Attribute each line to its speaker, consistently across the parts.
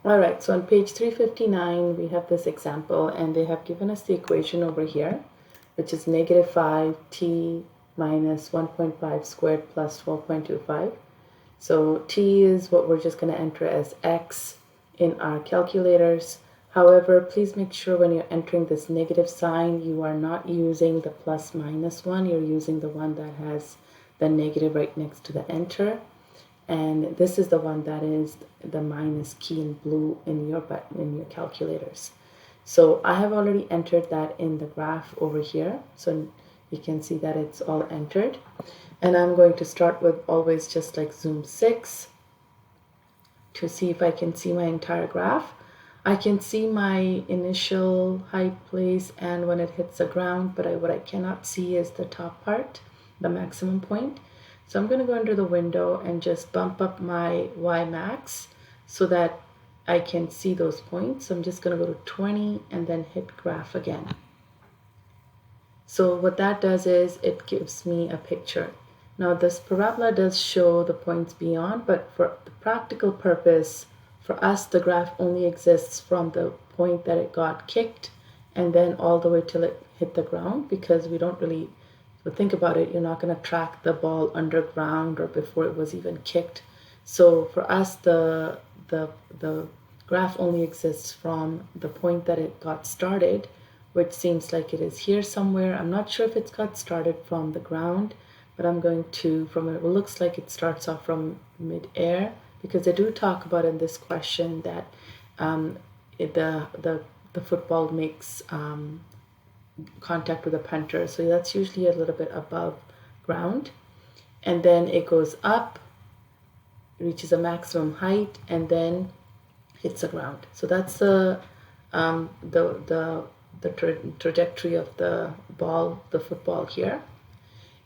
Speaker 1: All right, so on page 359, we have this example, and they have given us the equation over here, which is negative 5t minus 1.5 squared plus 12.25. So t is what we're just going to enter as x in our calculators. However, please make sure when you're entering this negative sign, you are not using the plus minus one. You're using the one that has the negative right next to the enter. And this is the one that is the minus key in blue in your calculators. So I have already entered that in the graph over here. So you can see that it's all entered. And I'm going to start with always just like zoom 6 to see if I can see my entire graph. I can see my initial height place and when it hits the ground, but what I cannot see is the top part, the maximum point. So I'm going to go under the window and just bump up my Y max so that I can see those points. So I'm just going to go to 20 and then hit graph again. So what that does is it gives me a picture. Now this parabola does show the points beyond, but for the practical purpose, for us the graph only exists from the point that it got kicked and then all the way till it hit the ground, because we don't really, so think about it, you're not going to track the ball underground or before it was even kicked. So for us the graph only exists from the point that it got started, which seems like it is here somewhere. I'm not sure if it's got started from the ground, but I'm going to, from it looks like it starts off from mid-air, because they do talk about in this question that the football makes contact with the punter. So that's usually a little bit above ground. And then it goes up, reaches a maximum height, and then hits the ground. So that's the trajectory of the ball, the football here.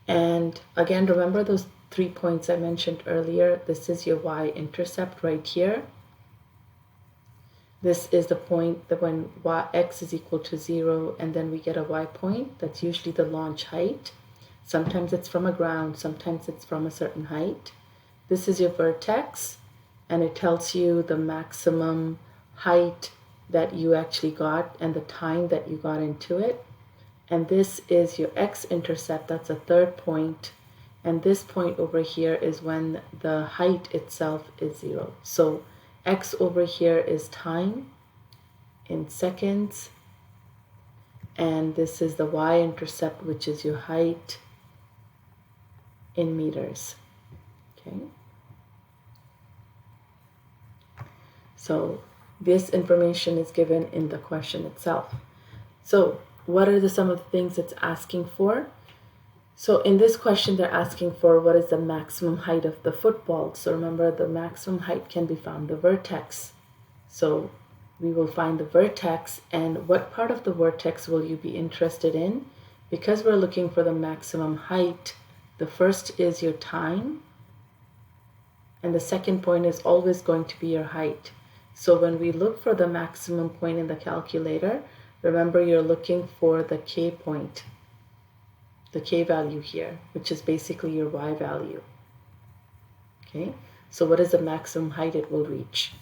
Speaker 1: And again, remember those 3 points I mentioned earlier. This is your y-intercept right here. This is the point that when x is equal to 0 and then we get a y point, that's usually the launch height. Sometimes it's from a ground, sometimes it's from a certain height. This is your vertex, and it tells you the maximum height that you actually got and the time that you got into it. And this is your x-intercept, that's a third point. And this point over here is when the height itself is 0. So x over here is time in seconds. And this is the y-intercept, which is your height in meters. Okay. So this information is given in the question itself. So what are some of the things it's asking for? So in this question, they're asking for what is the maximum height of the football. So remember, the maximum height can be found the vertex. So we will find the vertex, and what part of the vertex will you be interested in? Because we're looking for the maximum height, the first is your time, and the second point is always going to be your height. So when we look for the maximum point in the calculator, remember you're looking for the k point, the k value here, which is basically your y value. Okay, so what is the maximum height it will reach?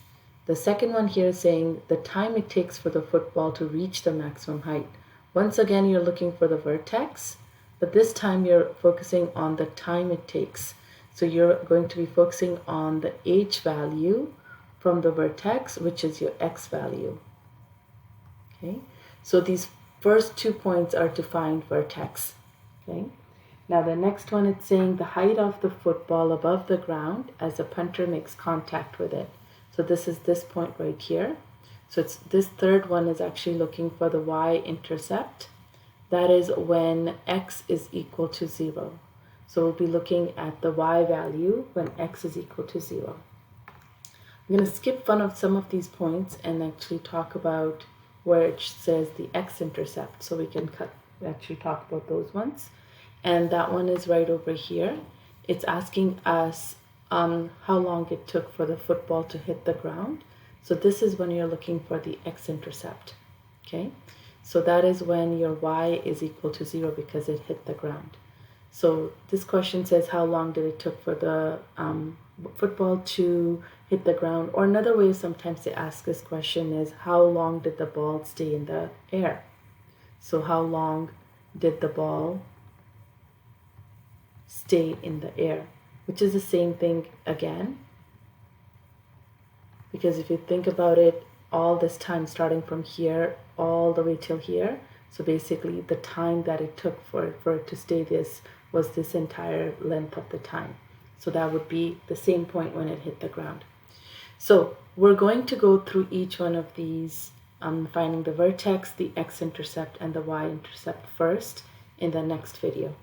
Speaker 1: The second one here is saying the time it takes for the football to reach the maximum height. Once again, you're looking for the vertex, but this time you're focusing on the time it takes. So you're going to be focusing on the h value from the vertex, which is your x value. Okay, so these first 2 points are to find vertex. Okay, now the next one, it's saying the height of the football above the ground as the punter makes contact with it. So this is this point right here. So it's this third one is actually looking for the y-intercept. That is when x is equal to 0. So we'll be looking at the y value when x is equal to 0. I'm going to skip some of these points and actually talk about where it says the x-intercept, so we can actually talk about those ones. And that one is right over here. It's asking us how long it took for the football to hit the ground. So this is when you're looking for the x-intercept. Okay, so that is when your y is equal to 0 because it hit the ground. So this question says how long did it took for the football to hit the ground. Or another way sometimes they ask this question is, how long did the ball stay in the air? So how long did the ball stay in the air? Which is the same thing again. Because if you think about it, all this time starting from here all the way till here, so basically the time that it took for it to stay this was this entire length of the time. So that would be the same point when it hit the ground. So we're going to go through each one of these, finding the vertex, the x-intercept, and the y-intercept first in the next video.